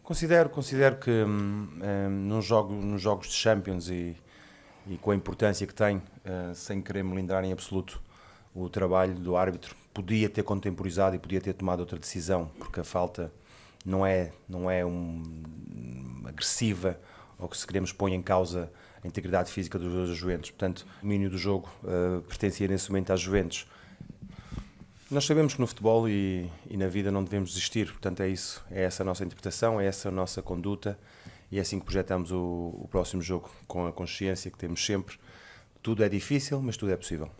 Considero que nos jogos de Champions e com a importância que tem, sem querer melindrar em absoluto o trabalho do árbitro, podia ter contemporizado e podia ter tomado outra decisão, porque a falta não é agressiva ou que, se queremos, põe em causa a integridade física dos Juventus. Portanto, o domínio do jogo pertencia nesse momento às Juventus. Nós sabemos que no futebol e na vida não devemos desistir, portanto é isso, é essa a nossa interpretação, é essa a nossa conduta e é assim que projetamos o próximo jogo, com a consciência que temos sempre. Tudo é difícil, mas tudo é possível.